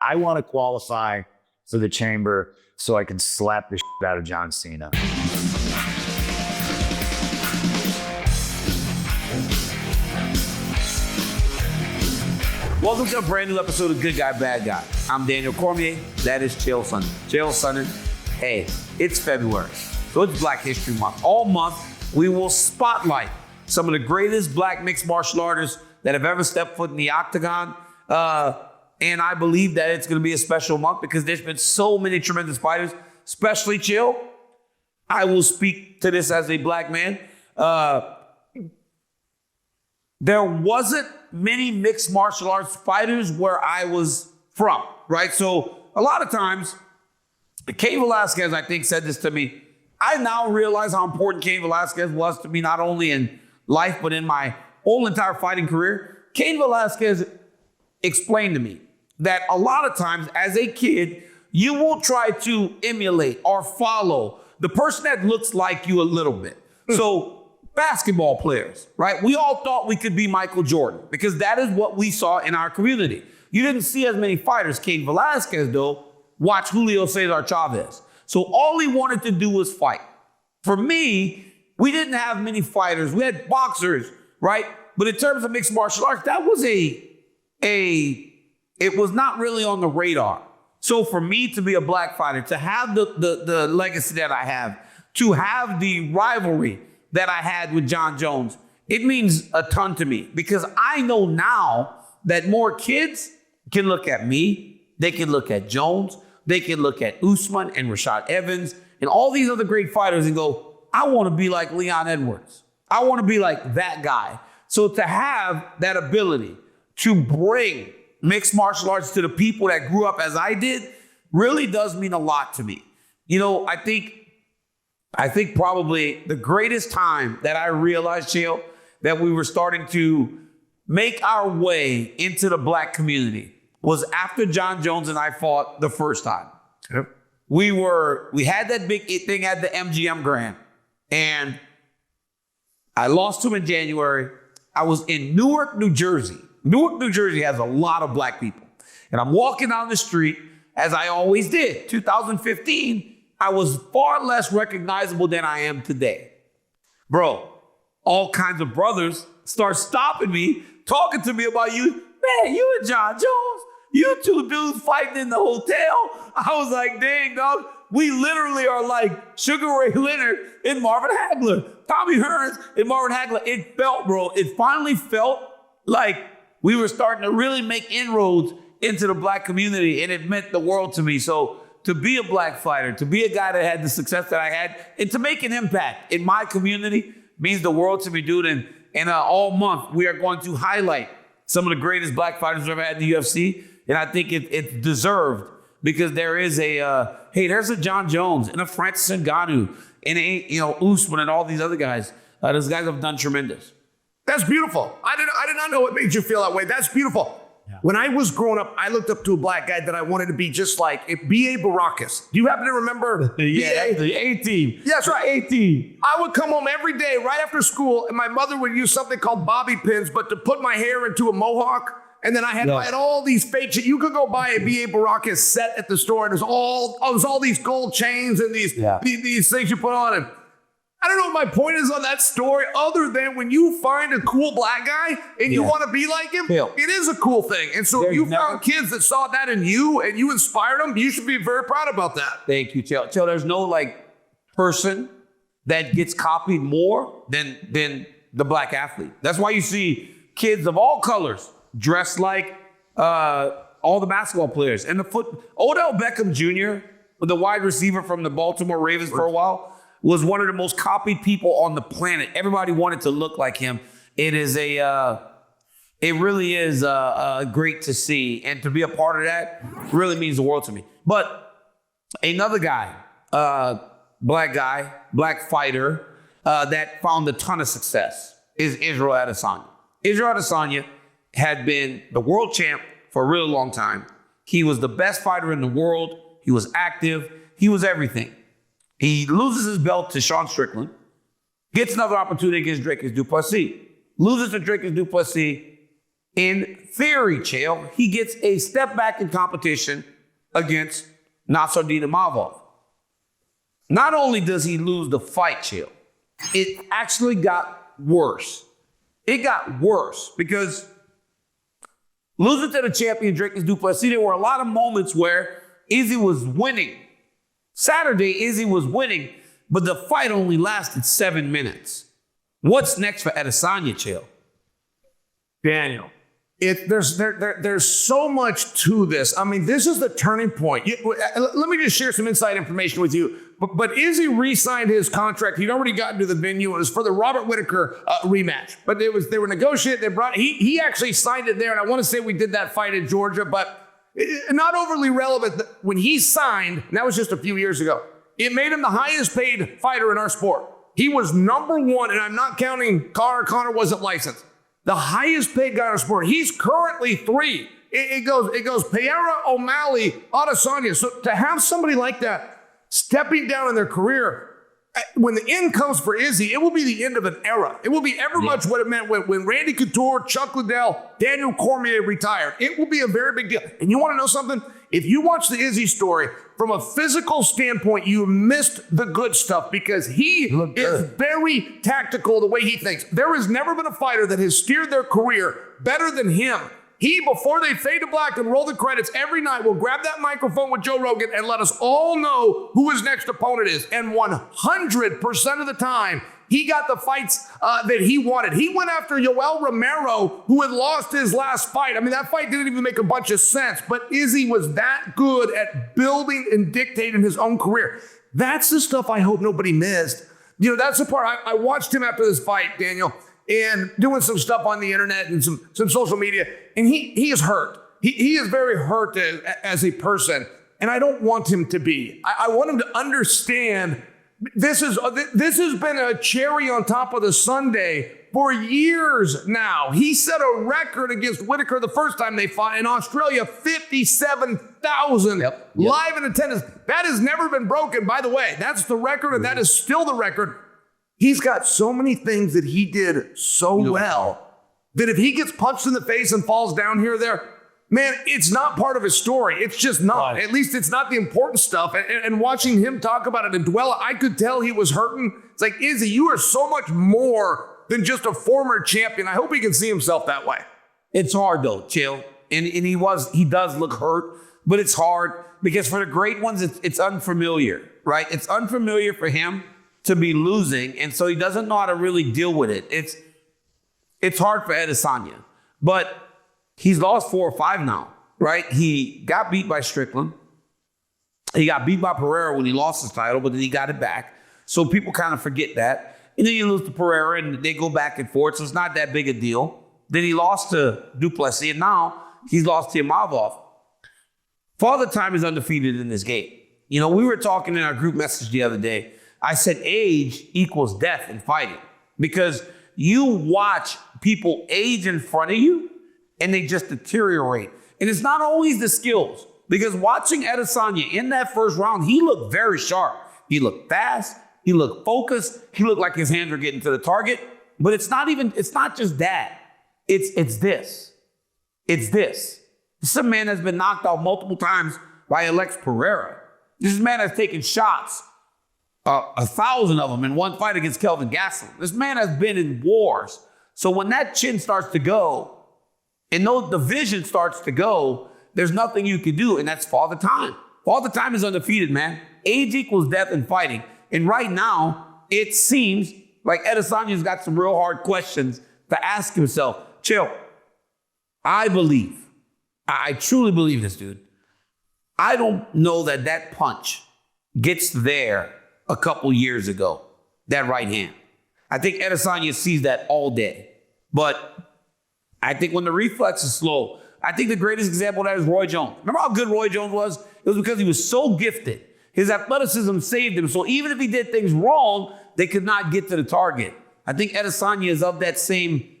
I want to qualify for the chamber so I can slap the shit out of John Cena. Welcome to a brand new episode of Good Guy, Bad Guy. I'm Daniel Cormier. That is Chael Sonnen. Chael Sonnen. Hey, it's February, so it's Black History Month. All month, we will spotlight some of the greatest black mixed martial artists that have ever stepped foot in the octagon. And I believe that it's going to be a special month because there's been so many tremendous fighters, especially Chael. I will speak to this as a black man. There wasn't many mixed martial arts fighters where I was from, right? So a lot of times, Cain Velasquez, I think, said this to me. I now realize how important Cain Velasquez was to me, not only in life, but in my whole entire fighting career. Cain Velasquez explained to me that a lot of times as a kid, you will try to emulate or follow the person that looks like you a little bit. So basketball players, right? We all thought we could be Michael Jordan because that is what we saw in our community. You didn't see as many fighters. Cain Velasquez, though, watch Julio Cesar Chavez. So all he wanted to do was fight. For me, we didn't have many fighters. We had boxers, right? But in terms of mixed martial arts, that was it was not really on the radar. So for me to be a black fighter, to have the legacy that I have, to have the rivalry that I had with John Jones, it means a ton to me because I know now that more kids can look at me, they can look at Jones, they can look at Usman and Rashad Evans and all these other great fighters and go, I want to be like Leon Edwards. I want to be like that guy. So to have that ability to bring mixed martial arts to the people that grew up as I did really does mean a lot to me. You know, I think probably the greatest time that I realized, Chael, that we were starting to make our way into the black community was after John Jones and I fought the first time. Yep. We had that big thing at the MGM Grand, and I lost to him in January. I was in Newark, New Jersey. Newark, New Jersey has a lot of black people. And I'm walking down the street, as I always did. 2015, I was far less recognizable than I am today. Bro, all kinds of brothers start stopping me, talking to me about you. Man, you and John Jones, you two dudes fighting in the hotel. I was like, dang, dog. We literally are like Sugar Ray Leonard and Marvin Hagler, Tommy Hearns and Marvin Hagler. It felt, bro, it finally felt like we were starting to really make inroads into the black community, and it meant the world to me. So to be a black fighter, to be a guy that had the success that I had, and to make an impact in my community means the world to me, dude. And all month, we are going to highlight some of the greatest black fighters we've ever had in the UFC. And I think it's deserved because there is there's a John Jones and a Francis Ngannou and Usman and all these other guys. Those guys have done tremendous. That's beautiful. I did not know it made you feel that way. That's beautiful. Yeah. When I was growing up, I looked up to a black guy that I wanted to be just like B.A. Baracus. Do you happen to remember? Yeah, the A-Team. Yeah, that's right. A-Team. I would come home every day right after school, and my mother would use something called bobby pins, but to put my hair into a mohawk. And then I had all these fake shit. You could go buy a B.A. Baracus set at the store, and there's all these gold chains and these things you put on. And I don't know what my point is on that story, other than when you find a cool black guy and you want to be like him, it is a cool thing. And so if you found kids that saw that in you and you inspired them, you should be very proud about that. Thank you, Chael. Chael, there's no person that gets copied more than the black athlete. That's why you see kids of all colors dressed like all the basketball players. And Odell Beckham Jr., the wide receiver from the Baltimore Ravens for a while, was one of the most copied people on the planet. Everybody wanted to look like him. It really is great to see. And to be a part of that really means the world to me. But another guy, black fighter, that found a ton of success is Israel Adesanya. Israel Adesanya had been the world champ for a really long time. He was the best fighter in the world. He was active. He was everything. He loses his belt to Sean Strickland, gets another opportunity against Dricus du Plessis, loses to Dricus du Plessis, In theory, Chael, he gets a step back in competition against Nasruddin Imavov. Not only does he lose the fight, Chael, it actually got worse. It got worse because losing to the champion, Drake Duplessis, there were a lot of moments where Izzy was winning. Saturday, Izzy was winning, but the fight only lasted 7 minutes. What's next for Adesanya, Chael? Daniel, there's so much to this. I mean, this is the turning point. Let me just share some inside information with you. But Izzy re-signed his contract. He'd already gotten to the venue. It was for the Robert Whittaker rematch. But they were negotiating. He actually signed it there. And I want to say we did that fight in Georgia, but not overly relevant. When he signed, and that was just a few years ago, it made him the highest paid fighter in our sport. He was number one, and I'm not counting Connor. Connor wasn't licensed. The highest paid guy in our sport. He's currently 3. It goes Pereira, O'Malley, Adesanya. So to have somebody like that stepping down in their career, when the end comes for Izzy, it will be the end of an era. It will be ever much what it meant when Randy Couture, Chuck Liddell, Daniel Cormier retired. It will be a very big deal. And you want to know something? If you watch the Izzy story, from a physical standpoint, you missed the good stuff because he is very tactical the way he thinks. There has never been a fighter that has steered their career better than him. He, before they fade to black and roll the credits every night, will grab that microphone with Joe Rogan and let us all know who his next opponent is. And 100% of the time, he got the fights that he wanted. He went after Yoel Romero, who had lost his last fight. I mean, that fight didn't even make a bunch of sense, but Izzy was that good at building and dictating his own career. That's the stuff I hope nobody missed. You know, that's the part. I watched him after this fight, Daniel, and doing some stuff on the internet and some social media, and he is hurt. He is very hurt as a person, and I don't want him to be. I want him to understand this has been a cherry on top of the sundae for years now. He set a record against Whittaker the first time they fought in Australia, 57,000 live in attendance. That has never been broken, by the way. That's the record, and that is still the record. He's got so many things that he did so well that if he gets punched in the face and falls down here or there, man, it's not part of his story. It's just not. Right. At least it's not the important stuff. And watching him talk about it and dwell, I could tell he was hurting. It's like, Izzy, you are so much more than just a former champion. I hope he can see himself that way. It's hard though, Chael. And he does look hurt, but it's hard because for the great ones, it's unfamiliar, right? It's unfamiliar for him to be losing, and so he doesn't know how to really deal with it. It's hard for Adesanya, but he's lost 4 or 5 now, right? He got beat by Strickland. He got beat by Pereira when he lost his title, but then he got it back. So people kind of forget that. And then you lose to Pereira, and they go back and forth, so it's not that big a deal. Then he lost to Duplessis, and now he's lost to Imavov. Father Time is undefeated in this game. You know, we were talking in our group message the other day. I said age equals death in fighting because you watch people age in front of you and they just deteriorate. And it's not always the skills because watching Adesanya in that first round, he looked very sharp. He looked fast. He looked focused. He looked like his hands were getting to the target. But it's not just that. It's this. It's this. This is a man that's been knocked out multiple times by Alex Pereira. This man has taken shots. 1,000 of them in one fight against Kelvin Gastelum. This man has been in wars. So when that chin starts to go and the vision starts to go, there's nothing you can do. And that's Father Time. Father Time is undefeated, man. Age equals death in fighting. And right now, it seems like Adesanya's got some real hard questions to ask himself. Chael, I truly believe this, dude. I don't know that punch gets there a couple years ago, that right hand. I think Adesanya sees that all day. But I think when the reflex is slow, I think the greatest example of that is Roy Jones. Remember how good Roy Jones was? It was because he was so gifted. His athleticism saved him. So even if he did things wrong, they could not get to the target. I think Adesanya is of that same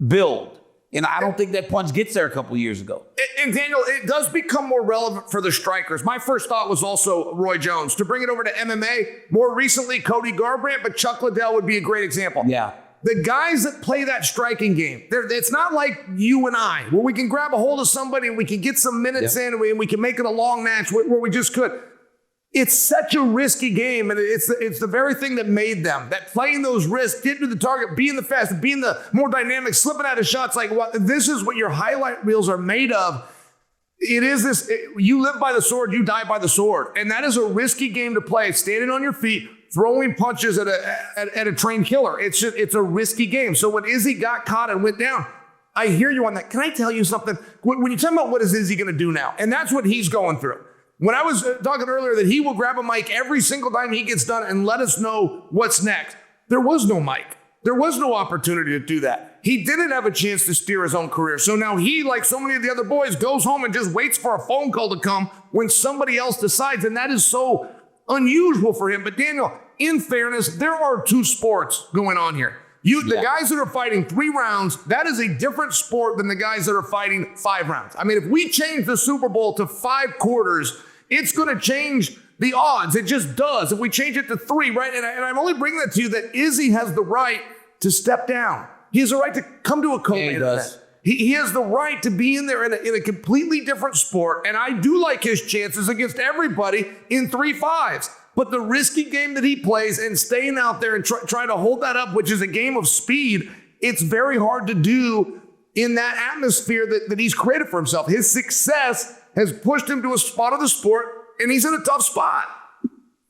build. And I don't think that punch gets there a couple years ago. And Daniel, it does become more relevant for the strikers. My first thought was also Roy Jones. To bring it over to MMA, more recently, Cody Garbrandt, but Chuck Liddell would be a great example. Yeah. the guys that play that striking game, it's not like you and I, where we can grab a hold of somebody and we can get some minutes in and we can make it a long match where we just could. It's such a risky game, and it's the very thing that made them. That playing those risks, getting to the target, being the fast, being the more dynamic, slipping out of shots. Like, this is what your highlight reels are made of. It is this, you live by the sword, you die by the sword. And that is a risky game to play, standing on your feet, throwing punches at a trained killer. It's a risky game. So when Izzy got caught and went down, I hear you on that. Can I tell you something? When you talk about what is Izzy going to do now, and that's what he's going through. When I was talking earlier that he will grab a mic every single time he gets done and let us know what's next, there was no mic. There was no opportunity to do that. He didn't have a chance to steer his own career. So now he, like so many of the other boys, goes home and just waits for a phone call to come when somebody else decides. And that is so unusual for him. But Daniel, in fairness, there are two sports going on here. The guys that are fighting 3 rounds, that is a different sport than the guys that are fighting 5 rounds. I mean, if we change the Super Bowl to 5 quarters, it's going to change the odds. It just does. If we change it to 3, right? And I'm only bringing that to you that Izzy has the right to step down. He has the right to come to a co-main event. He has the right to be in there in a completely different sport. And I do like his chances against everybody in 3 5s. But the risky game that he plays and staying out there and trying to hold that up, which is a game of speed, it's very hard to do in that atmosphere that he's created for himself. His success has pushed him to a spot of the sport, and he's in a tough spot.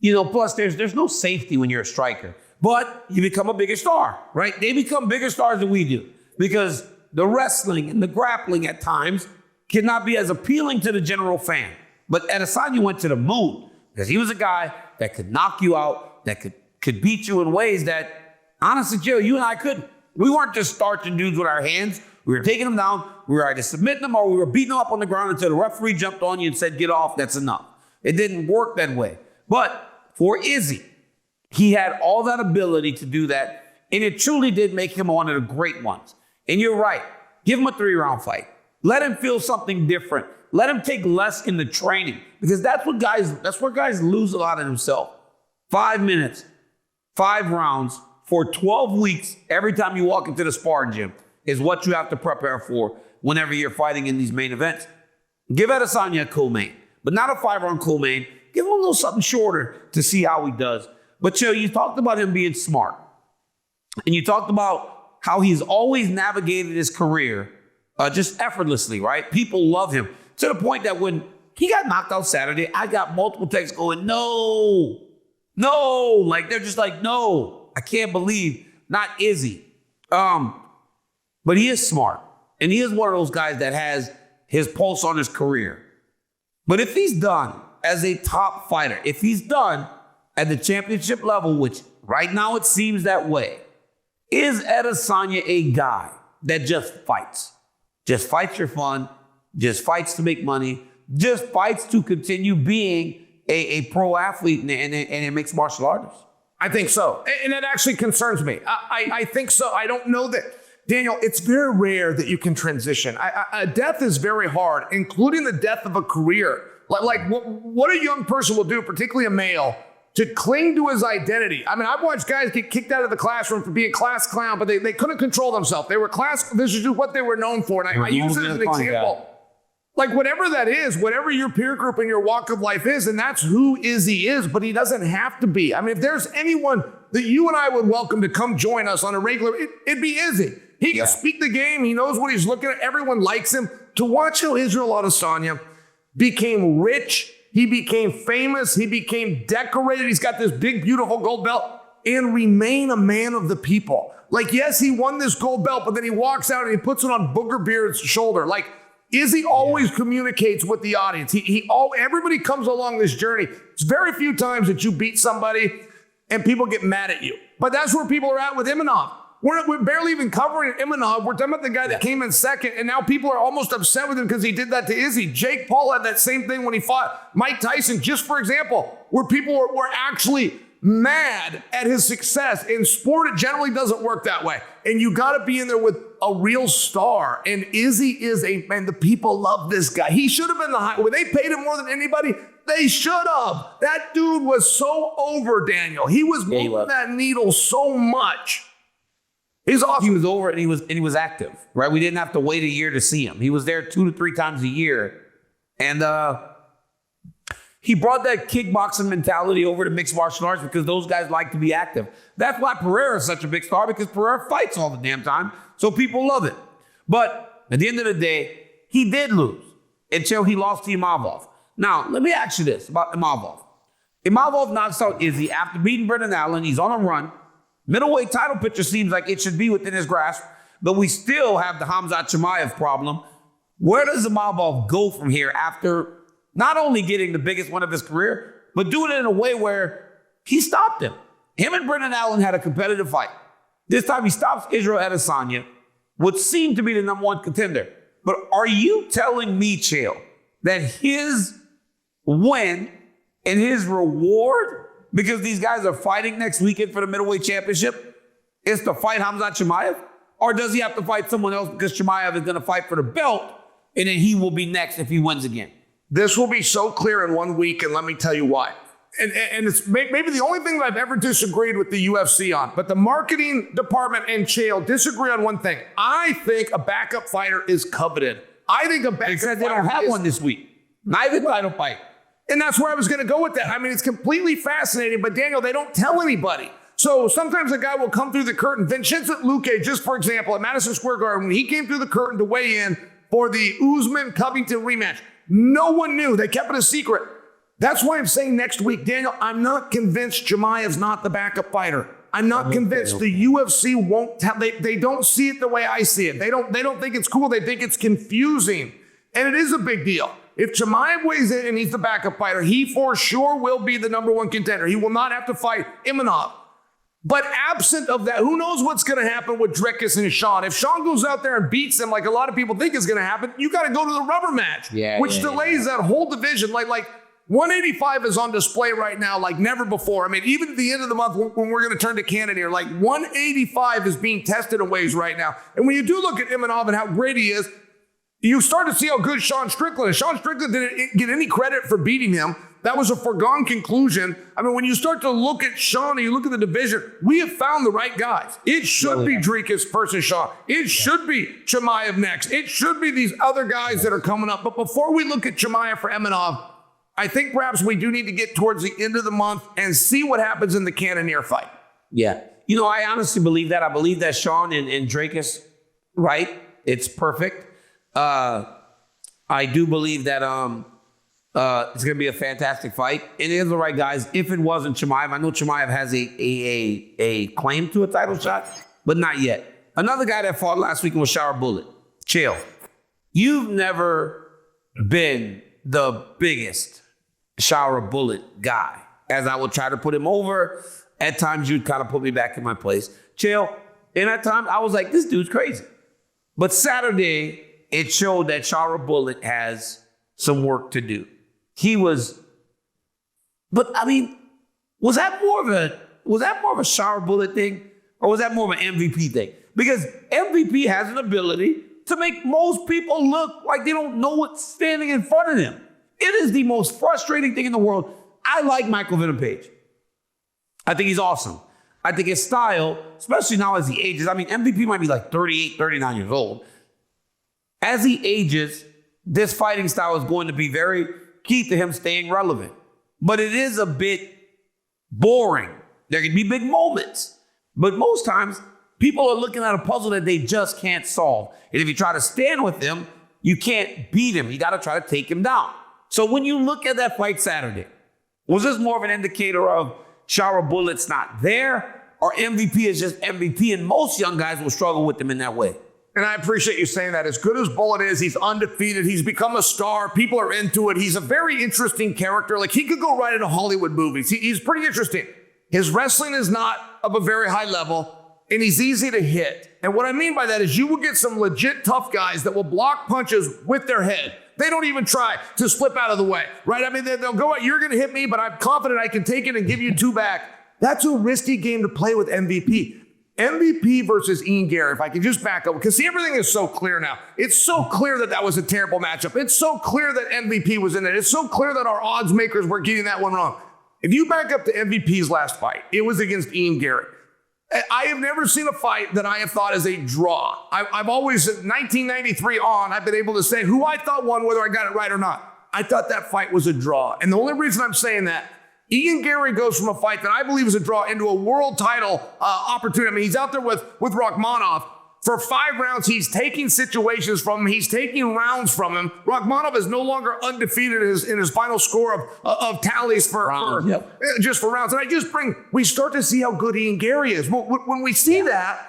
Plus there's no safety when you're a striker. But you become a bigger star, right? They become bigger stars than we do because the wrestling and the grappling at times cannot be as appealing to the general fan. But Adesanya went to the moon because he was a guy that could knock you out, that could beat you in ways that, honestly, Joe, you and I couldn't. We weren't just starching dudes with our hands. We were taking them down. We were either submitting them or we were beating them up on the ground until the referee jumped on you and said, get off, that's enough. It didn't work that way. But for Izzy, he had all that ability to do that, and it truly did make him one of the great ones. And you're right. Give him a 3-round fight. Let him feel something different. Let him take less in the training because that's where guys lose a lot of themselves. 5 minutes, 5 rounds for 12 weeks every time you walk into the sparring gym is what you have to prepare for whenever you're fighting in these main events. Give Adesanya a co-main, but not a 5-round co-main. Give him a little something shorter to see how he does. But you talked about him being smart. And you talked about how he's always navigated his career just effortlessly, right? People love him. To the point that when he got knocked out Saturday, I got multiple texts going, no. Like, they're just like, no, I can't believe, not Izzy. But he is smart. And he is one of those guys that has his pulse on his career. But if he's done as a top fighter, if he's done at the championship level, which right now it seems that way, is Adesanya a guy that just fights? Just fights for fun, just fights to make money, just fights to continue being a pro athlete and a mixed martial artist? I think so. And it actually concerns me. I think so. I don't know that, Daniel, it's very rare that you can transition. Death is very hard, including the death of a career. Like what a young person will do, particularly a male, to cling to his identity. I mean, I've watched guys get kicked out of the classroom for being a class clown, but they couldn't control themselves. They were this is what they were known for. And I use it as an example. Like whatever that is, whatever your peer group and your walk of life is, and that's who Izzy is, but he doesn't have to be. I mean, if there's anyone that you and I would welcome to come join us on a regular, it'd be Izzy. He can speak the game. He knows what he's looking at. Everyone likes him. To watch how Israel Adesanya became rich, he became famous, he became decorated. He's got this big, beautiful gold belt and remain a man of the people. Like, yes, he won this gold belt, but then he walks out and he puts it on Booger Beard's shoulder. Like, Izzy always communicates with the audience. Everybody comes along this journey. It's very few times that you beat somebody and people get mad at you. But that's where people are at with Imavov. We're barely even covering Imavov. We're talking about the guy that came in second, and now people are almost upset with him because he did that to Izzy. Jake Paul had that same thing when he fought Mike Tyson, just for example, where people were actually mad at his success. In sport, it generally doesn't work that way. And you got to be in there with a real star. And Izzy is and the people love this guy. He should have been the high. When they paid him more than anybody, they should have. That dude was so over, Daniel. He was moving that needle so much. He's awesome. He was over and he was active, right? We didn't have to wait a year to see him. He was there 2 to 3 times a year. And he brought that kickboxing mentality over to mixed martial arts because those guys like to be active. That's why Pereira is such a big star, because Pereira fights all the damn time. So people love it. But at the end of the day, he did lose until he lost to Imavov. Now, let me ask you this about Imavov. Imavov knocks out Izzy after beating Brendan Allen. He's on a run. Middleweight title picture seems like it should be within his grasp, but we still have the Khamzat Chimaev problem. Where does Imavov go from here after not only getting the biggest win of his career, but doing it in a way where he stopped him? Him and Brendan Allen had a competitive fight. This time he stops Israel Adesanya, which seemed to be the number 1 contender. But are you telling me, Chael, that his win and his reward, because these guys are fighting next weekend for the middleweight championship, is to fight Khamzat Chimaev? Or does he have to fight someone else because Chimaev is going to fight for the belt and then he will be next if he wins again? This will be so clear in 1 week, and let me tell you why. And it's maybe the only thing that I've ever disagreed with the UFC on, but the marketing department and Chael disagree on one thing. I think a backup fighter is coveted. I think a backup fighter Because they don't have one this week. Neither title fight. And that's where I was going to go with that. I mean, it's completely fascinating, but Daniel, they don't tell anybody. So sometimes a guy will come through the curtain. Vincent Luque, just for example, at Madison Square Garden, when he came through the curtain to weigh in for the Usman-Covington rematch, no one knew. They kept it a secret. That's why I'm saying next week, Daniel, I'm not convinced Chimaev's not the backup fighter. I'm not convinced. The UFC won't tell. They don't see it the way I see it. They don't think it's cool. They think it's confusing. And it is a big deal. If Chimaev weighs in and he's the backup fighter, he for sure will be the number 1 contender. He will not have to fight Imavov. But absent of that, who knows what's going to happen with Dricus and Sean? If Sean goes out there and beats him like a lot of people think is going to happen, you got to go to the rubber match, which delays that whole division. Like 185 is on display right now like never before. I mean, even at the end of the month when we're going to turn to Canada here, like 185 is being tested in ways right now. And when you do look at Imavov and how great he is, you start to see how good Sean Strickland is. Sean Strickland didn't get any credit for beating him. That was a foregone conclusion. I mean, when you start to look at Sean and you look at the division, we have found the right guys. It should be Dricus versus Sean. It should be Chimaev next. It should be these other guys that are coming up. But before we look at Chimaev for Imavov, I think perhaps we do need to get towards the end of the month and see what happens in the Cannonier fight. Yeah. You know, I honestly believe that. I believe that Sean and Dricus, right? It's perfect. I do believe that it's going to be a fantastic fight. And it is the right guys. If it wasn't Chimaev, I know Chimaev has a claim to a title shot, but not yet. Another guy that fought last weekend was Shara Bullet. Chael, you've never been the biggest Shara Bullet guy. As I would try to put him over, at times you'd kind of put me back in my place. Chael, in that time, I was like, this dude's crazy. But Saturday, it showed that Shara Bullet has some work to do. But I mean, was that more of a Shara Bullet thing, or was that more of an MVP thing? Because MVP has an ability to make most people look like they don't know what's standing in front of them. It is the most frustrating thing in the world. I like Michael Venom Page. I think he's awesome. I think his style, especially now as he ages, I mean, MVP might be like 38, 39 years old. As he ages, this fighting style is going to be very key to him staying relevant. But it is a bit boring. There can be big moments. But most times, people are looking at a puzzle that they just can't solve. And if you try to stand with him, you can't beat him. You got to try to take him down. So when you look at that fight Saturday, was this more of an indicator of Shara Bullet's not there, or MVP is just MVP, and most young guys will struggle with him in that way? And I appreciate you saying that. As good as Bullet is, he's undefeated. He's become a star. People are into it. He's a very interesting character. Like, he could go right into Hollywood movies. He's pretty interesting. His wrestling is not of a very high level, and he's easy to hit. And what I mean by that is you will get some legit tough guys that will block punches with their head. They don't even try to slip out of the way, right? I mean, they'll go out, you're going to hit me, but I'm confident I can take it and give you 2 back. That's a risky game to play with MVP. MVP versus Ian Gary, if I can just back up, because see, everything is so clear now. It's so clear that that was a terrible matchup. It's so clear that MVP was in it. It's so clear that our odds makers were getting that one wrong. If you back up to MVP's last fight, it was against Ian Gary. I have never seen a fight that I have thought is a draw. I've always, 1993 on, I've been able to say who I thought won, whether I got it right or not. I thought that fight was a draw. And the only reason I'm saying that, Ian Gary goes from a fight that I believe is a draw into a world title opportunity. I mean, he's out there with Rachmanov. For 5 rounds, he's taking situations from him. He's taking rounds from him. Rachmanov is no longer undefeated in his final score of tallies just for rounds. And we start to see how good Ian Gary is. When we see that,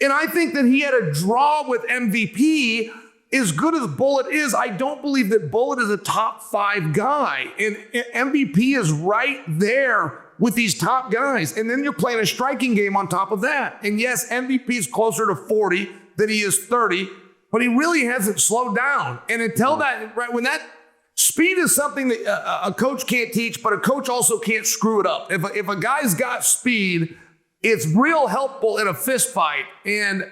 and I think that he had a draw with MVP, as good as Bullet is, I don't believe that Bullet is a top 5 guy. And MVP is right there with these top guys. And then you're playing a striking game on top of that. And yes, MVP is closer to 40 than he is 30, but he really hasn't slowed down. And until that, right, when that speed is something that a coach can't teach, but a coach also can't screw it up. If a guy's got speed, it's real helpful in a fist fight. And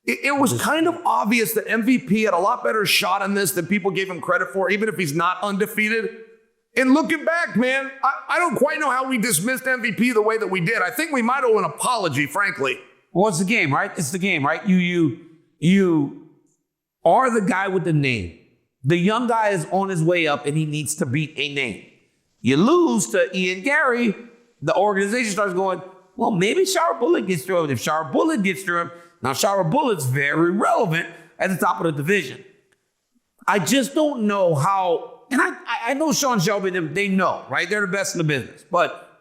it was kind of obvious that MVP had a lot better shot on this than people gave him credit for, even if he's not undefeated. And looking back, man, I don't quite know how we dismissed MVP the way that we did. I think we might owe an apology, frankly. Well, it's the game, right? It's the game, right? You are the guy with the name. The young guy is on his way up, and he needs to beat a name. You lose to Ian Gary, the organization starts going, well, maybe Shara Bullet gets through him. If Shara Bullet gets through him, now Shara Bullet's very relevant at the top of the division. I just don't know how. And I know Sean Shelby, they know, right? They're the best in the business. But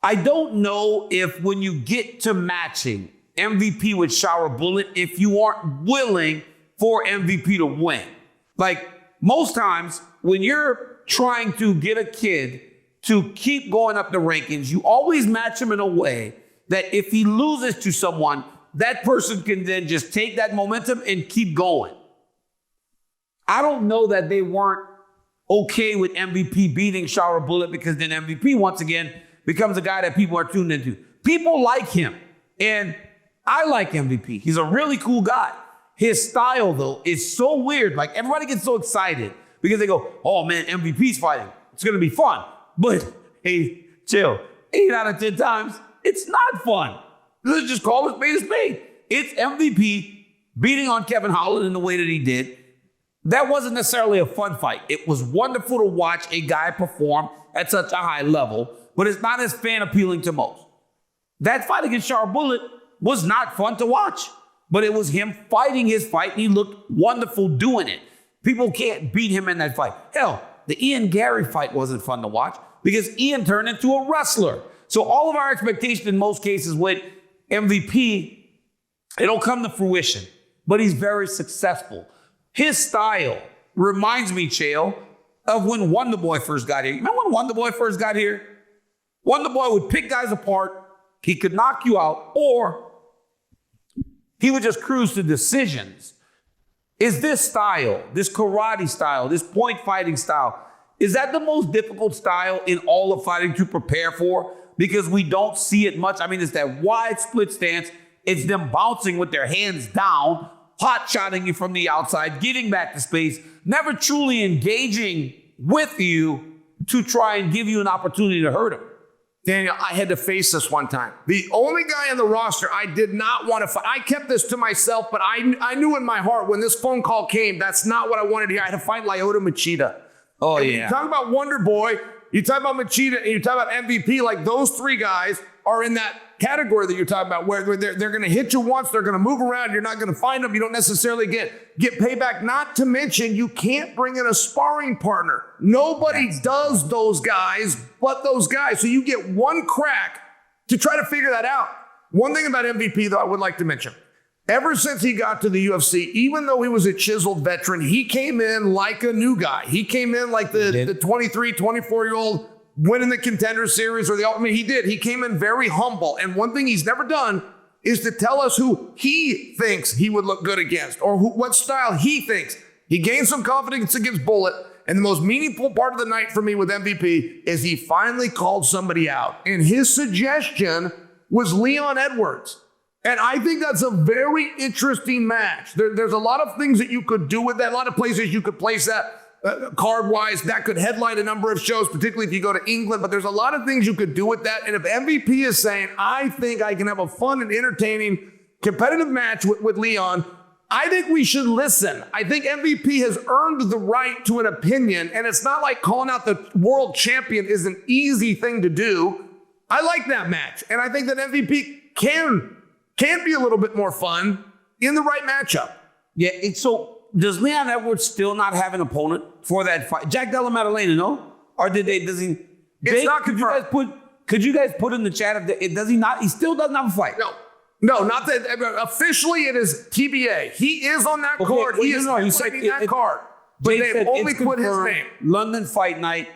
I don't know if when you get to matching MVP with Shara Bullet, if you aren't willing for MVP to win. Like most times when you're trying to get a kid to keep going up the rankings, you always match him in a way that if he loses to someone, that person can then just take that momentum and keep going. I don't know that they weren't okay with MVP beating Shara Bullet, because then MVP, once again, becomes a guy that people are tuned into. People like him, and I like MVP. He's a really cool guy. His style, though, is so weird. Like, everybody gets so excited because they go, oh, man, MVP's fighting. It's going to be fun. But, hey, chill. 8 out of 10 times, it's not fun. Let's just call it spade a spade. It's MVP beating on Kevin Holland in the way that he did. That wasn't necessarily a fun fight. It was wonderful to watch a guy perform at such a high level, but it's not as fan appealing to most. That fight against Shara Bullet was not fun to watch, but it was him fighting his fight, and he looked wonderful doing it. People can't beat him in that fight. Hell, the Ian Gary fight wasn't fun to watch because Ian turned into a wrestler. So all of our expectations in most cases with MVP, it'll come to fruition, but he's very successful. His style reminds me, Chael, of when Wonderboy first got here. You remember when Wonderboy first got here? Wonderboy would pick guys apart. He could knock you out, or he would just cruise to decisions. Is this style, this karate style, this point fighting style, is that the most difficult style in all of fighting to prepare for? Because we don't see it much. I mean, it's that wide split stance. It's them bouncing with their hands down, hot-shotting you from the outside, getting back to space, never truly engaging with you to try and give you an opportunity to hurt him. Daniel, I had to face this one time. The only guy on the roster I did not want to fight. I kept this to myself, but I knew in my heart when this phone call came, that's not what I wanted to hear. I had to fight Lyoto Machida. Oh, and yeah. You talk about Wonder Boy, you talk about Machida, and you talk about MVP, like those 3 guys are in that category that you're talking about, where they're going to hit you once, they're going to move around, you're not going to find them, you don't necessarily get payback. Not to mention, you can't bring in a sparring partner. Nobody does those guys but those guys. So you get one crack to try to figure that out. One thing about MVP, though, I would like to mention, ever since he got to the UFC, even though he was a chiseled veteran, he came in like a new guy. He came in like the 23, 24-year-old winning the Contender Series he did. He came in very humble. And one thing he's never done is to tell us who he thinks he would look good against, or what style he thinks. He gained some confidence against Bullet. And the most meaningful part of the night for me with MVP is he finally called somebody out. And his suggestion was Leon Edwards. And I think that's a very interesting match. There's a lot of things that you could do with that, a lot of places you could place that. card-wise. That could headline a number of shows, particularly if you go to England. But there's a lot of things you could do with that. And if MVP is saying, I think I can have a fun and entertaining competitive match with Leon, I think we should listen. I think MVP has earned the right to an opinion, and it's not like calling out the world champion is an easy thing to do. I like that match, and I think that MVP can be a little bit more fun in the right matchup. Yeah, so does Leon Edwards still not have an opponent for that fight? Jack Della Maddalena, no? Or does he? It's not confirmed. Could you guys put in the chat does he not? He still doesn't have a fight. No, not that. Officially, it is TBA. He is on that card. He is fighting that card. But they've only put his name. London Fight Night.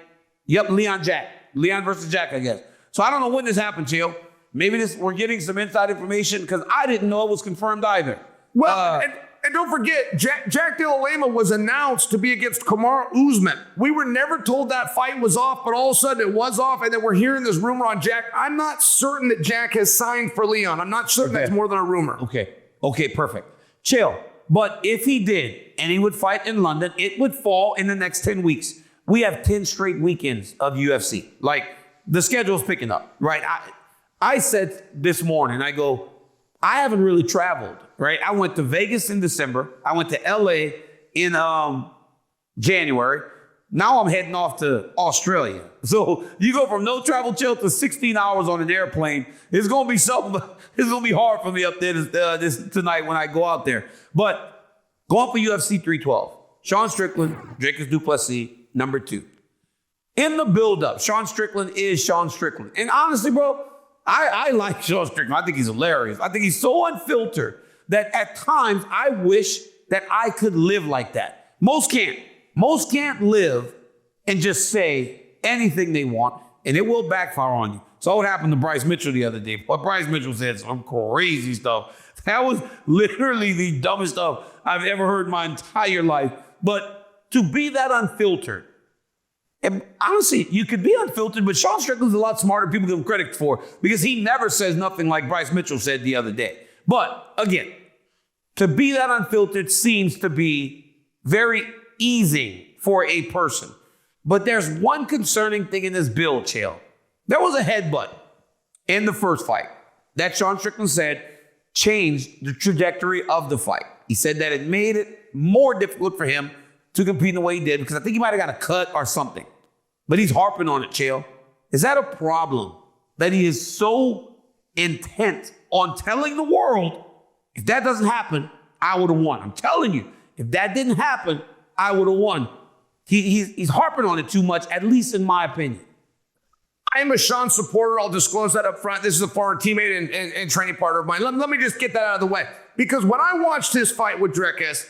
Yep, Leon versus Jack, I guess. So I don't know when this happened, Chael. Maybe we're getting some inside information because I didn't know it was confirmed either. Well, and don't forget, Jack Della Lema was announced to be against Kamaru Usman. We were never told that fight was off, but all of a sudden it was off, and then we're hearing this rumor on Jack. I'm not certain that Jack has signed for Leon. I'm not certain that's more than a rumor. Okay, perfect. Chill. But if he did, and he would fight in London, it would fall in the next 10 weeks. We have 10 straight weekends of UFC. Like, the schedule's picking up, right? I said this morning, I go, I haven't really traveled, right? I went to Vegas in December. I went to LA in January. Now I'm heading off to Australia. So you go from no travel chill to 16 hours on an airplane. It's going to be something. It's going to be hard for me up there this tonight when I go out there. But going for UFC 312, Sean Strickland, Dricus du Plessis, number 2. In the buildup, Sean Strickland is Sean Strickland. And honestly, bro, I like Sean Strickland. I think he's hilarious. I think he's so unfiltered that at times I wish that I could live like that. Most can't. Most can't live and just say anything they want, and it will backfire on you. So what happened to Bryce Mitchell the other day? What Bryce Mitchell said some crazy stuff. That was literally the dumbest stuff I've ever heard in my entire life. But to be that unfiltered, and honestly, you could be unfiltered, but Sean Strickland's a lot smarter than people give him credit for because he never says nothing like Bryce Mitchell said the other day. But again, to be that unfiltered seems to be very easy for a person. But there's one concerning thing in this build, Chael. There was a headbutt in the first fight that Sean Strickland said changed the trajectory of the fight. He said that it made it more difficult for him to compete in the way he did because I think he might have got a cut or something. But he's harping on it, Chael. Is that a problem that he is so intent on telling the world, if that doesn't happen, I would have won? I'm telling you, if that didn't happen, I would have won. He's harping on it too much, at least in my opinion. I am a Sean supporter. I'll disclose that up front. This is a former teammate and training partner of mine. Let me just get that out of the way. Because when I watched his fight with Dricus,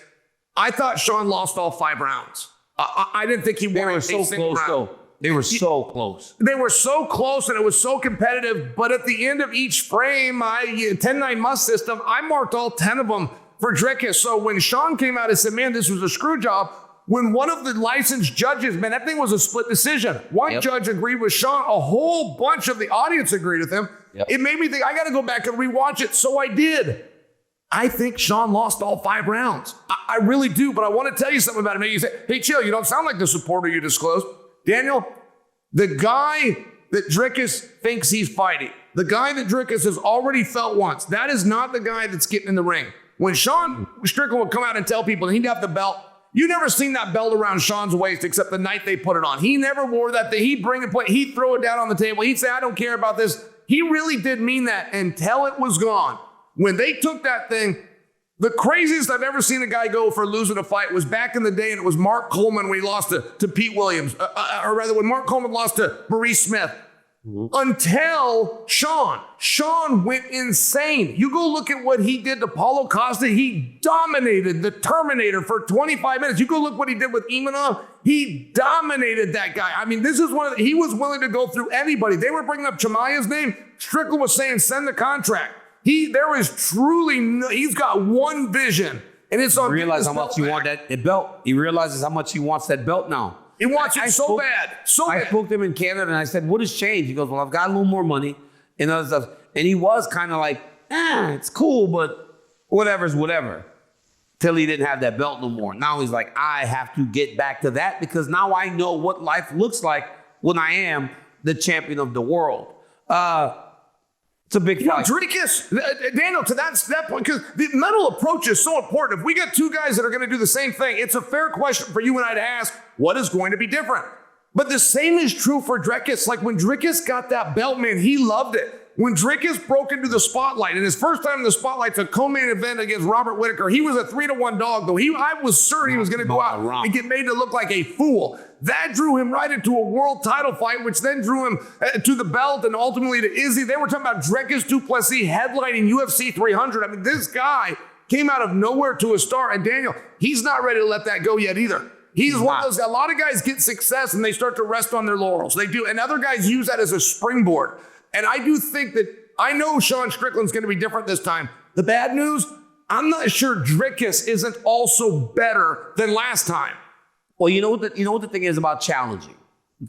I thought Sean lost all 5 rounds. I didn't think he won. They were so close, though. They were so close. They were so close, and it was so competitive. But at the end of each frame, 10-9 must system, I marked all 10 of them for Dricus. So when Sean came out and said, man, this was a screw job, when one of the licensed judges, man, that thing was a split decision. One judge agreed with Sean. A whole bunch of the audience agreed with him. It made me think, I got to go back and rewatch it. So I did. I think Sean lost all 5 rounds. I really do, but I want to tell you something about him. You say, hey, Chael, you don't sound like the supporter you disclosed. Daniel, the guy that Dricus thinks he's fighting, the guy that Dricus has already felt once, that is not the guy that's getting in the ring. When Sean Strickland would come out and tell people he'd have the belt, you never seen that belt around Sean's waist except the night they put it on. He never wore that thing. He'd bring it, he'd throw it down on the table. He'd say, I don't care about this. He really did mean that until it was gone. When they took that thing, the craziest I've ever seen a guy go for losing a fight was back in the day, and it was Mark Coleman when he lost to Pete Williams, or rather when Mark Coleman lost to Maurice Smith. Until Sean went insane. You go look at what he did to Paulo Costa. He dominated the Terminator for 25 minutes. You go look what he did with Imavov. He dominated that guy. I mean, this is he was willing to go through anybody. They were bringing up Chimaeva's name. Strickland was saying, send the contract. He's got one vision, and it's on. Realize how much you want that belt. He realizes how much he wants that belt now. He wants it so bad. I spoke to him in Canada, and I said, what has changed? He goes, well, I've got a little more money and other stuff. And he was kind of like, it's cool, but whatever's whatever. till he didn't have that belt no more. Now he's like, I have to get back to that because now I know what life looks like when I am the champion of the world. It's a big fight. Dricus, Daniel, to that point, because the mental approach is so important. If we got two guys that are going to do the same thing, it's a fair question for you and I to ask, what is going to be different? But the same is true for Dricus. Like when Dricus got that belt, man, he loved it. When Dricus broke into the spotlight, and his first time in the spotlight to co-main event against Robert Whittaker, he was a 3-1 dog, though. I was certain he was going to go out and get made to look like a fool. That drew him right into a world title fight, which then drew him to the belt and ultimately to Izzy. They were talking about Dricus du Plessis headlining UFC 300. I mean, this guy came out of nowhere to a star. And Daniel, he's not ready to let that go yet either. He's one of those, a lot of guys get success and they start to rest on their laurels. They do. And other guys use that as a springboard. And I do think that, I know Sean Strickland's going to be different this time. The bad news, I'm not sure Dricus isn't also better than last time. Well, you know what the thing is about challenging,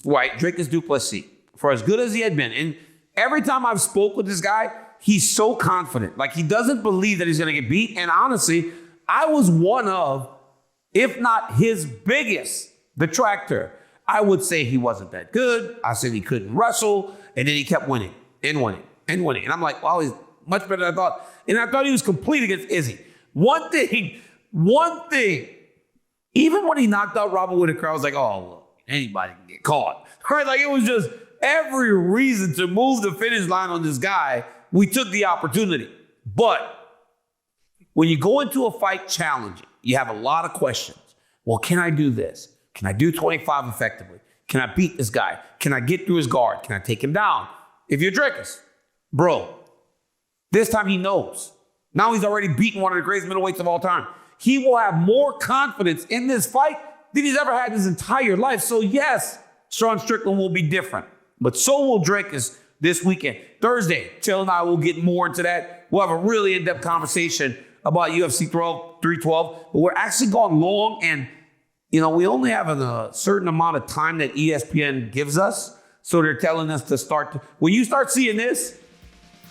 right? Dricus du Plessis, for as good as he had been, and every time I've spoke with this guy, he's so confident. Like he doesn't believe that he's going to get beat. And honestly, I was one of, if not his biggest detractor. I would say he wasn't that good. I said he couldn't wrestle. And then he kept winning and winning and winning. And I'm like, wow, he's much better than I thought. And I thought he was complete against Izzy. One thing, even when he knocked out Robert Whittaker, I was like, oh, look, anybody can get caught. Right? Like it was just every reason to move the finish line on this guy. We took the opportunity. But when you go into a fight challenging, you have a lot of questions. Well, can I do this? Can I do 25 effectively? Can I beat this guy? Can I get through his guard? Can I take him down? If you're Dricus, bro, this time he knows. Now he's already beaten one of the greatest middleweights of all time. He will have more confidence in this fight than he's ever had his entire life. So yes, Sean Strickland will be different, but so will Dricus this weekend. Thursday, Chael and I will get more into that. We'll have a really in-depth conversation about UFC 312, but we're actually going long and you know, we only have a certain amount of time that ESPN gives us. So they're telling us to start. When you start seeing this,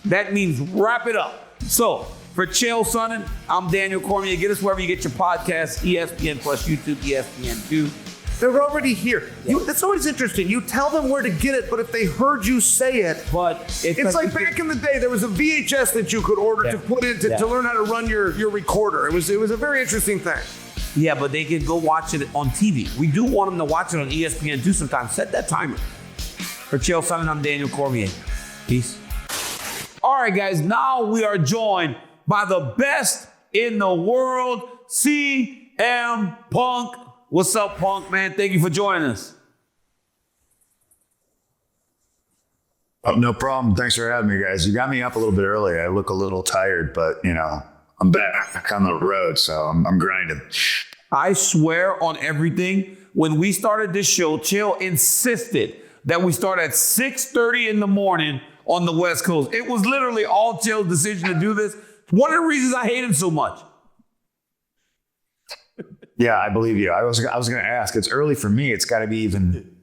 that means wrap it up. So for Chael Sonnen, I'm Daniel Cormier. Get us wherever you get your podcasts, ESPN plus YouTube, ESPN2. They're already here. That's always interesting. You tell them where to get it, but if they heard you say it, but it's like back in the day, there was a VHS that you could order to put in to learn how to run your recorder. It was a very interesting thing. Yeah, but they can go watch it on TV. We do want them to watch it on ESPN2 sometimes. Set that timer. For Chael Sonnen, I'm Daniel Cormier. Peace. All right, guys. Now we are joined by the best in the world, CM Punk. What's up, Punk, man? Thank you for joining us. Oh, no problem. Thanks for having me, guys. You got me up a little bit early. I look a little tired, but, you know, I'm back on the road, so I'm grinding. I swear on everything, when we started this show, Chael insisted that we start at 6:30 in the morning on the West Coast. It was literally all Chael's decision to do this. One of the reasons I hate him so much. Yeah, I believe you. I was going to ask. It's early for me. It's got to be even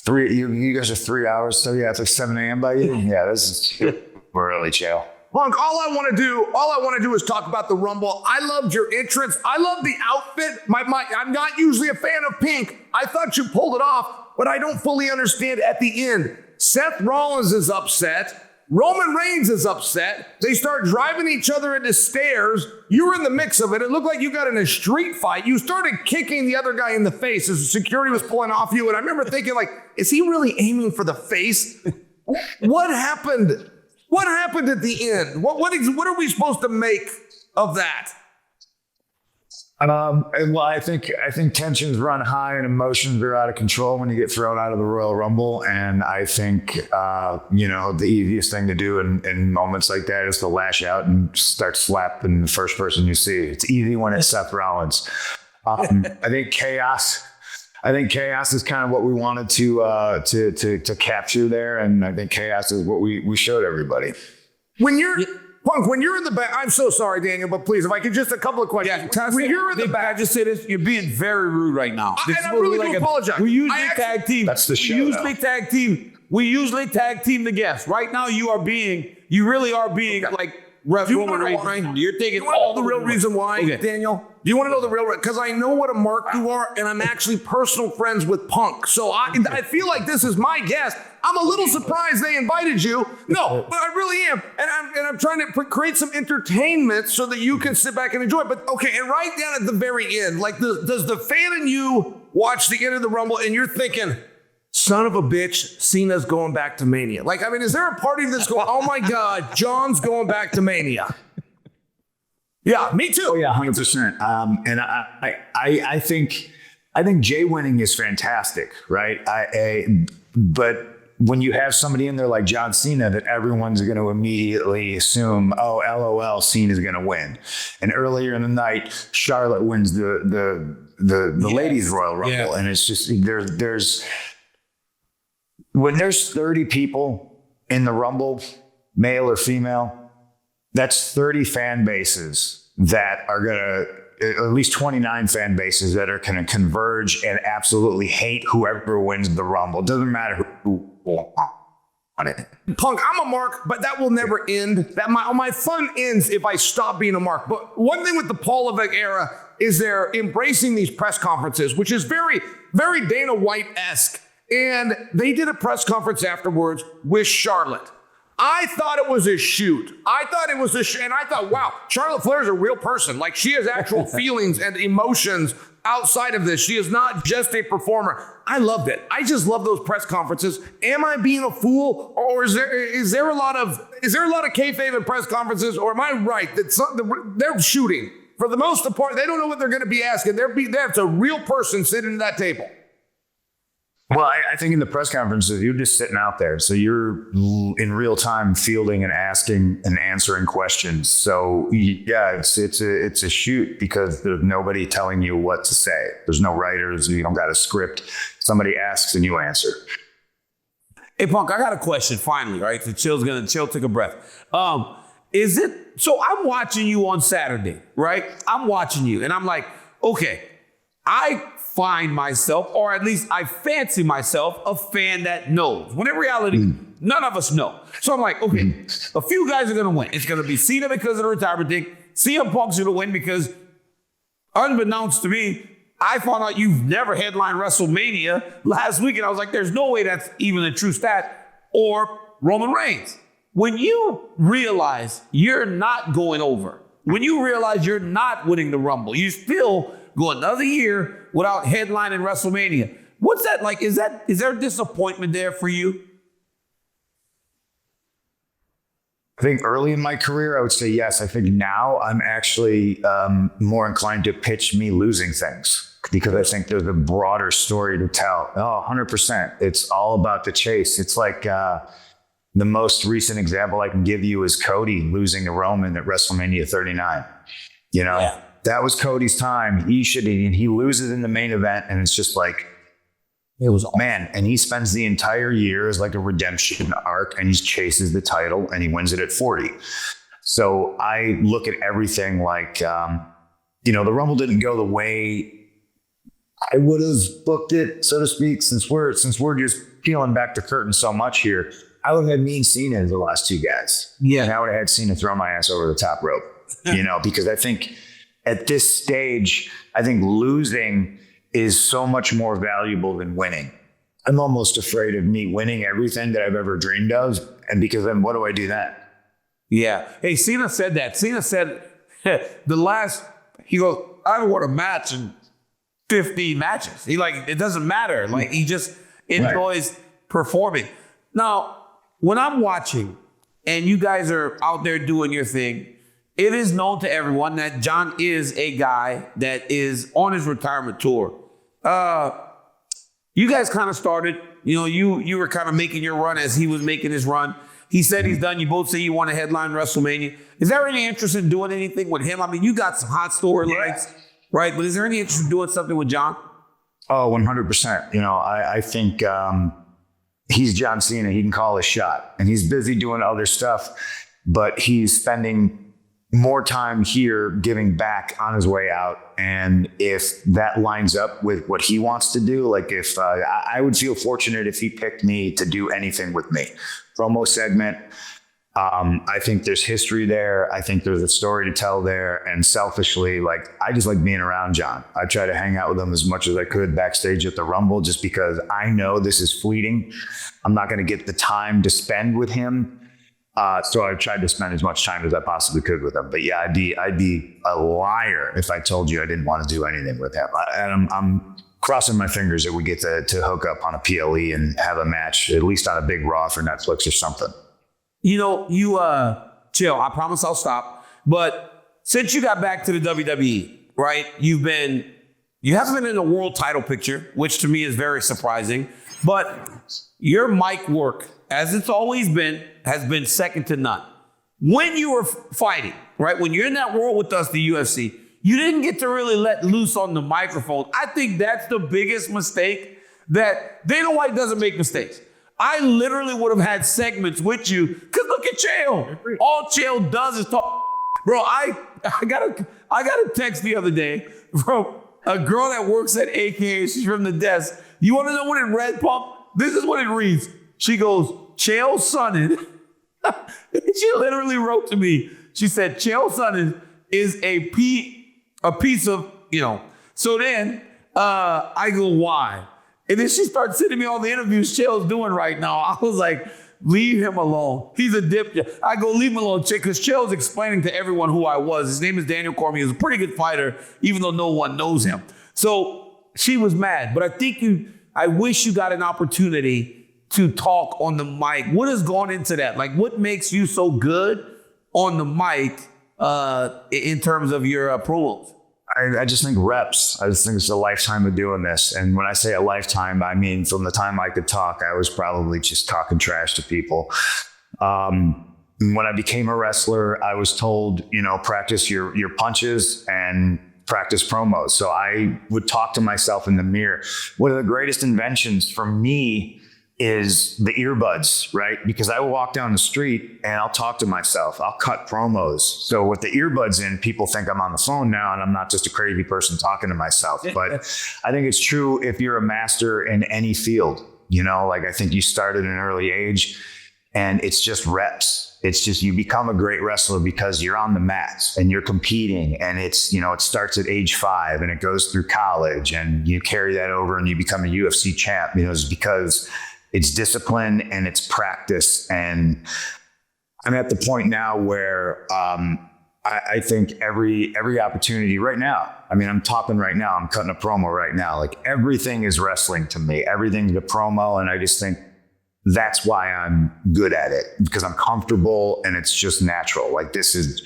3. You guys are 3 hours, so yeah, it's like 7 a.m. by you. Yeah, this is super early, Chael. Punk, all I want to do is talk about the Rumble. I loved your entrance. I love the outfit. I'm not usually a fan of pink. I thought you pulled it off, but I don't fully understand at the end. Seth Rollins is upset. Roman Reigns is upset. They start driving each other into stairs. You were in the mix of it. It looked like you got in a street fight. You started kicking the other guy in the face as security was pulling off you. And I remember thinking, like, is he really aiming for the face? What happened? What happened at the end? What are we supposed to make of that? Well, I think tensions run high and emotions are out of control when you get thrown out of the Royal Rumble. And I think, the easiest thing to do in moments like that is to lash out and start slapping the first person you see. It's easy when it's Seth Rollins. I think chaos is kind of what we wanted to capture there. And I think chaos is what we showed everybody. Punk, when you're in the back, I'm so sorry, Daniel, but please, if I could just a couple of questions. Yeah, when you're in the back, I just say this, you're being very rude right now. And I really do apologize. We usually tag team. That's the show. We usually tag team the guests. Right now, you really are being like Roman you wanna know Reigns. why? You're taking You want to know all the real reason why, Okay. Daniel? Do you want to know the real reason? Because I know what a mark you are, and I'm actually personal friends with Punk. So I feel like this is my guest. I'm a little surprised they invited you. No, but I really am. And I'm trying to create some entertainment so that you can sit back and enjoy it. But okay, and right down at the very end, like does the fan in you watch the end of the Rumble and you're thinking, son of a bitch, Cena's going back to Mania? Like, I mean, is there a party that's going, oh my God, John's going back to Mania? Yeah, me too. Oh yeah, 100%. And I think Jay winning is fantastic, right? But when you have somebody in there like John Cena, that everyone's going to immediately assume, oh, LOL, Cena's going to win. And earlier in the night, Charlotte wins the ladies Royal Rumble, Yeah. and it's just there's when there's 30 people in the Rumble, male or female. That's 30 fan bases that are going to, at least 29 fan bases that are going to converge and absolutely hate whoever wins the Rumble. It doesn't matter who won it. Punk, I'm a mark, but that will never end. That my fun ends if I stop being a mark. But one thing with the Paul Levesque era is they're embracing these press conferences, which is very, very Dana White-esque. And they did a press conference afterwards with Charlotte. I thought it was a shoot. And I thought, wow, Charlotte Flair's a real person. Like, she has actual feelings and emotions outside of this. She is not just a performer. I loved it. I just love those press conferences. Am I being a fool, or is there a lot of kayfabe in press conferences, or am I right that they're shooting for the most part? They don't know what they're going to be asking. That's a real person sitting at that table. Well, I think in the press conferences, you're just sitting out there. So you're in real time fielding and asking and answering questions. So yeah, it's a shoot because there's nobody telling you what to say. There's no writers. You don't got a script. Somebody asks and you answer. Hey, Punk, I got a question finally, right? So Chill take a breath. So I'm watching you on Saturday, right? I'm watching you and I'm like, okay, I find myself, or at least I fancy myself, a fan that knows. When in reality, none of us know. So I'm like, okay, a few guys are going to win. It's going to be Cena because of the retirement thing. CM Punk's going to win because, unbeknownst to me, I found out you've never headlined WrestleMania last week, and I was like, there's no way that's even a true stat. Or Roman Reigns. When you realize you're not going over, when you realize you're not winning the Rumble, you still go another year without headlining WrestleMania. What's that like? Is there disappointment there for you? I think early in my career, I would say yes. I think now I'm actually more inclined to pitch me losing things because I think there's a broader story to tell. Oh, 100%. It's all about the chase. It's like the most recent example I can give you is Cody losing to Roman at WrestleMania 39. You know? Yeah. That was Cody's time. He loses in the main event, and it's just like, it was man. And he spends the entire year as like a redemption arc, and he chases the title, and he wins it at 40. So I look at everything like, the Rumble didn't go the way I would have booked it, so to speak. Since we're just peeling back the curtain so much here, I would have had me and Cena as the last two guys. Yeah, and I would have had Cena throw my ass over the top rope. Because I think. At this stage, I think losing is so much more valuable than winning. I'm almost afraid of me winning everything that I've ever dreamed of. And because then what do I do then? Yeah. Hey, Cena said that. Cena said he goes, I haven't won a match in 15 matches. It doesn't matter. Like, he just enjoys performing. Now, when I'm watching and you guys are out there doing your thing, it is known to everyone that John is a guy that is on his retirement tour. You guys kind of started, you were kind of making your run as he was making his run. He said he's done. You both say you want to headline WrestleMania. Is there any interest in doing anything with him? I mean, you got some hot storylines, right? But is there any interest in doing something with John? Oh, 100%. I think he's John Cena. He can call a shot. And he's busy doing other stuff, but he's spending more time here giving back on his way out. And if that lines up with what he wants to do, like if I would feel fortunate if he picked me to do anything with me. Promo segment, I think there's history there. I think there's a story to tell there. And selfishly, like, I just like being around John. I try to hang out with him as much as I could backstage at the Rumble, just because I know this is fleeting. I'm not going to get the time to spend with him. So I tried to spend as much time as I possibly could with him. But yeah, I'd be a liar if I told you I didn't want to do anything with him. And I'm crossing my fingers that we get to hook up on a PLE and have a match, at least on a big Raw for Netflix or something. You know, chill. I promise I'll stop. But since you got back to the WWE, right? You haven't been in the world title picture, which to me is very surprising. But your mic work, as it's always been, has been second to none. When you were fighting, right? When you're in that world with us, the UFC, you didn't get to really let loose on the microphone. I think that's the biggest mistake, that Dana White doesn't make mistakes. I literally would have had segments with you, because look at Chael. All Chael does is talk. Bro, I got a text the other day from a girl that works at AKA. She's from the desk. You want to know what it read, Pump? This is what it reads. She goes, Chael Sonnen. She literally wrote to me. She said, Chael Sonnen is a piece of, you know. So then I go, why? And then she starts sending me all the interviews Chael's doing right now. I was like, leave him alone. He's a dipshit. I go, leave him alone, because Chael's explaining to everyone who I was. His name is Daniel Cormier. He's a pretty good fighter, even though no one knows him. So she was mad. But I wish you got an opportunity to talk on the mic. What has gone into that? Like, what makes you so good on the mic in terms of your promos? I just think reps. I just think it's a lifetime of doing this. And when I say a lifetime, I mean, from the time I could talk, I was probably just talking trash to people. When I became a wrestler, I was told, you know, practice your punches and practice promos. So I would talk to myself in the mirror. One of the greatest inventions for me is the earbuds, right? Because I will walk down the street and I'll talk to myself. I'll cut promos. So with the earbuds in, people think I'm on the phone now and I'm not just a crazy person talking to myself. But I think it's true if you're a master in any field, you know, like I think you start at an early age and it's just reps. It's just, you become a great wrestler because you're on the mats and you're competing, and it's, you know, it starts at age 5 and it goes through college and you carry that over and you become a UFC champ, you know, it's because it's discipline and it's practice. And I'm at the point now where I think every opportunity right now, I mean, I'm talking right now, I'm cutting a promo right now. Like, everything is wrestling to me. Everything's a promo. And I just think that's why I'm good at it, because I'm comfortable and it's just natural. Like, this is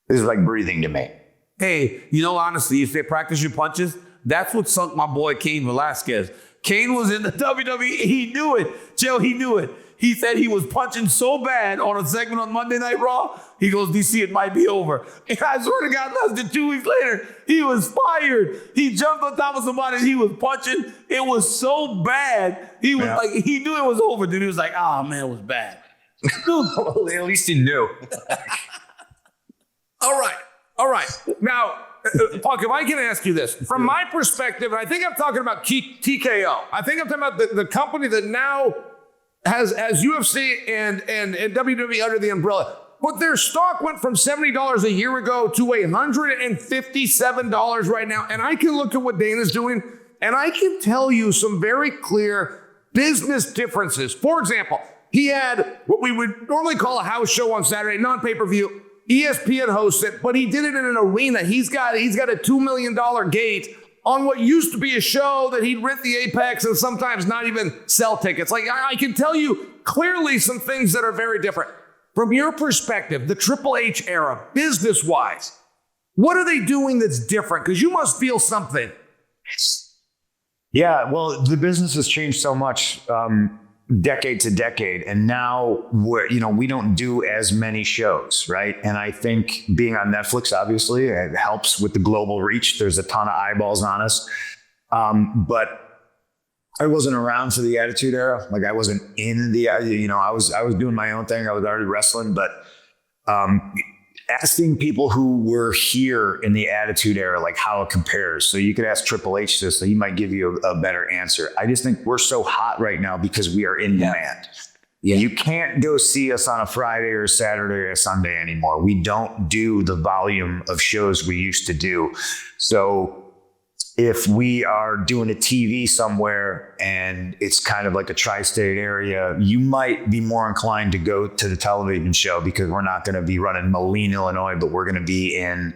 like breathing to me. Hey, you know, honestly, you say practice your punches. That's what sunk my boy Cain Velasquez. Cain was in the WWE. He knew it. Joe, he knew it. He said he was punching so bad on a segment on Monday Night Raw. He goes, DC, it might be over. And I swear to God, less than 2 weeks later, he was fired. He jumped on top of somebody. He was punching. It was so bad. He was like, he knew it was over. Then he was like, oh, man, it was bad. Well, at least he knew. All right. Now, Punk, if I can ask you this, from my perspective, and I think I'm talking about TKO. I think I'm talking about the company that now has UFC and WWE under the umbrella. But their stock went from $70 a year ago to $157 right now. And I can look at what Dana's doing, and I can tell you some very clear business differences. For example, he had what we would normally call a house show on Saturday, non-pay-per-view. ESPN hosts it, but he did it in an arena. He's got a $2 million gate on what used to be a show that he'd rent the Apex and sometimes not even sell tickets. Like, I can tell you clearly some things that are very different. From your perspective, the Triple H era, business-wise, what are they doing that's different? Because you must feel something. Yeah, well, the business has changed so much decade to decade, and now we don't do as many shows, right? And I think being on Netflix, obviously, it helps with the global reach. There's a ton of eyeballs on us, but I wasn't around for the Attitude Era. Like, I wasn't in the, I was doing my own thing. I was already wrestling, but asking people who were here in the Attitude Era, like, how it compares. So you could ask Triple H this, so he might give you a better answer. I just think we're so hot right now because we are in demand. Yeah. You can't go see us on a Friday or a Saturday or a Sunday anymore. We don't do the volume of shows we used to do. So if we are doing a TV somewhere and it's kind of like a tri-state area, you might be more inclined to go to the television show because we're not going to be running Moline, Illinois, but we're going to be in,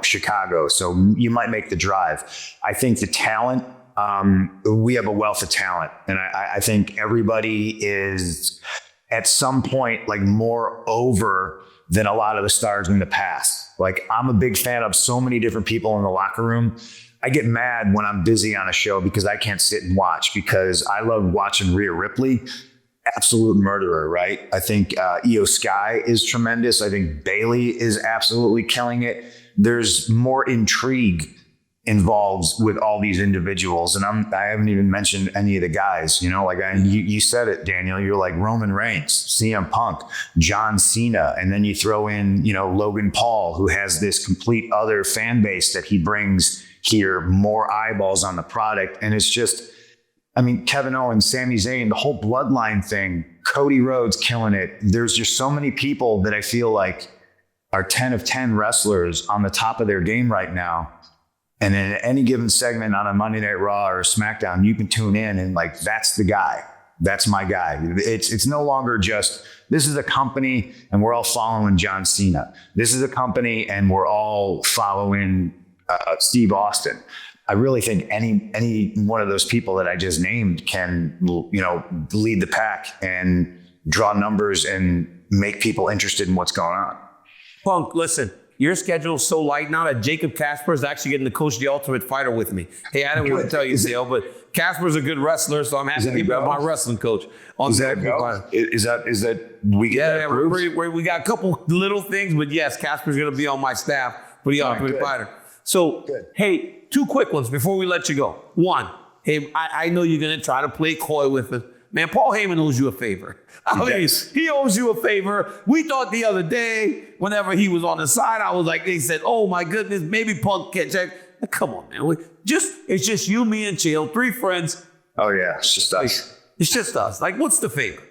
Chicago. So you might make the drive. I think the talent, we have a wealth of talent. And I think everybody is at some point like more over than a lot of the stars in the past. Like I'm a big fan of so many different people in the locker room. I get mad when I'm busy on a show because I can't sit and watch because I love watching Rhea Ripley. Absolute murderer, right? I think Io Sky is tremendous. I think Bailey is absolutely killing it. There's more intrigue involved with all these individuals. And I haven't even mentioned any of the guys, you said it, Daniel, you're like Roman Reigns, CM Punk, John Cena. And then you throw in, Logan Paul, who has this complete other fan base that he brings here, more eyeballs on the product. And it's just, Kevin Owens, Sami Zayn, the whole bloodline thing, Cody Rhodes killing it. There's just so many people that I feel like are 10 of 10 wrestlers on the top of their game right now. And in any given segment on a Monday Night Raw or SmackDown, you can tune in and like, that's the guy. That's my guy. It's no longer just, this is a company and we're all following John Cena. This is a company and we're all following Steve Austin. I really think any one of those people that I just named can, lead the pack and draw numbers and make people interested in what's going on. Punk, listen, your schedule's so light now that Jacob Casper is actually getting to coach the Ultimate Fighter with me. Hey, I didn't want to tell you, Dale, but Casper's a good wrestler, so I'm happy to be my wrestling coach. Is that we get that approved? We got a couple little things, but yes, Casper's going to be on my staff for the Ultimate Fighter. So, hey, 2 quick ones before we let you go. One, hey, I know you're going to try to play coy with us. Man, Paul Heyman owes you a favor. He owes you a favor. We thought the other day, whenever he was on the side, I was like, they said, oh my goodness, maybe Punk can check. Come on, man. It's just you, me, and Chael, 3 friends. Oh, yeah. It's just us. It's just us. Like, what's the favor?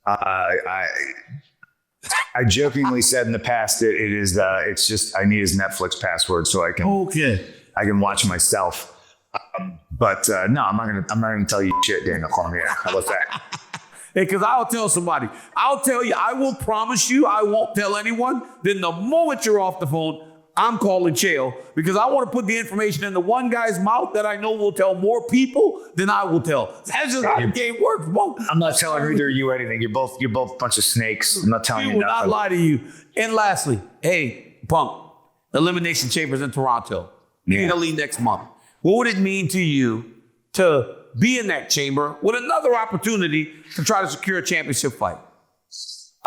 I jokingly said in the past that it is, it's just, I need his Netflix password so I can watch myself. But no, I'm not gonna tell you shit, Daniel Cormier. How about that? Hey, because I'll tell somebody. I'll tell you. I will promise you I won't tell anyone. Then the moment you're off the phone, I'm calling Chael because I want to put the information in the one guy's mouth that I know will tell more people than I will tell. That's just how the game works, bro. I'm not telling either of you anything. You're both a bunch of snakes. I'm not telling you nothing. We will not lie to you. And lastly, hey, Punk, Elimination Chambers in Toronto, Italy next month. What would it mean to you to be in that chamber with another opportunity to try to secure a championship fight?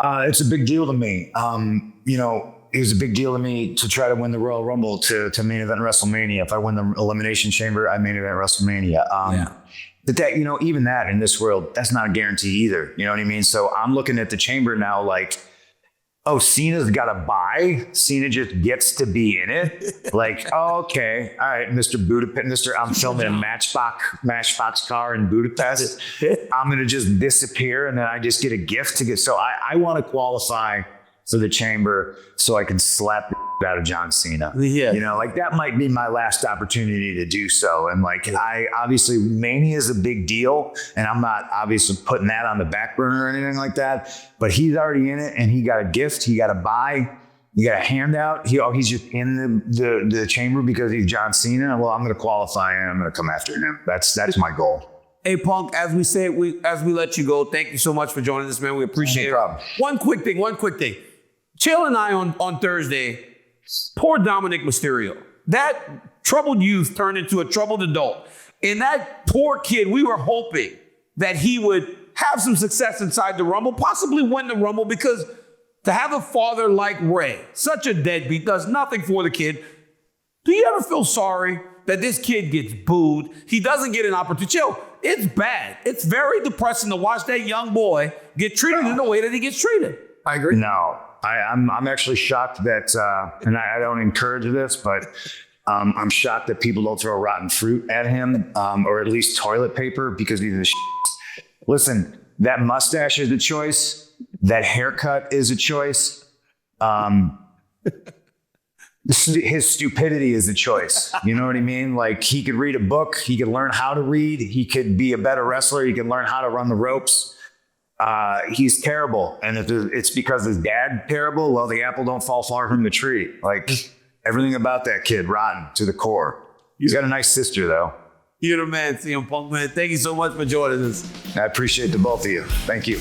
It's a big deal to me. It was a big deal to me to try to win the Royal Rumble to main event WrestleMania. If I win the Elimination Chamber, I main event WrestleMania. But that, even that in this world, that's not a guarantee either. You know what I mean? So I'm looking at the chamber now like, oh, Cena's got a bye. Cena just gets to be in it. Like, oh, okay. All right, Mr. Budapest, I'm filming a Matchbox car in Budapest. I'm going to just disappear and then I just get a gift to get. So I want to qualify for the chamber so I can slap the out of John Cena. Yeah. That might be my last opportunity to do so. And I obviously Mania is a big deal and I'm not obviously putting that on the back burner or anything like that, but he's already in it and he got a gift. He got a buy. You got a handout. He's just in the chamber because he's John Cena. Well, I'm going to qualify and I'm going to come after him. That's my goal. Hey, Punk, as we let you go, thank you so much for joining us, man. We appreciate it. One quick thing. Chael and I on Thursday, poor Dominic Mysterio. That troubled youth turned into a troubled adult. And that poor kid, we were hoping that he would have some success inside the Rumble, possibly win the Rumble, because to have a father like Ray, such a deadbeat, does nothing for the kid. Do you ever feel sorry that this kid gets booed? He doesn't get an opportunity. Chael, it's bad. It's very depressing to watch that young boy get treated in the way that he gets treated. I agree. No. I'm actually shocked that, and I don't encourage this, but I'm shocked that people don't throw rotten fruit at him, or at least toilet paper because he's a Listen, That mustache is a choice. That haircut is a choice. His stupidity is a choice. You know what I mean? Like, he could read a book. He could learn how to read. He could be a better wrestler. He could learn how to run the ropes. He's terrible. And if it's because his dad terrible, well, the apple don't fall far from the tree. Like, everything about that kid, rotten to the core. He's got a nice sister, though. You're the man, CM Punk, man. Thank you so much for joining us. I appreciate the both of you. Thank you.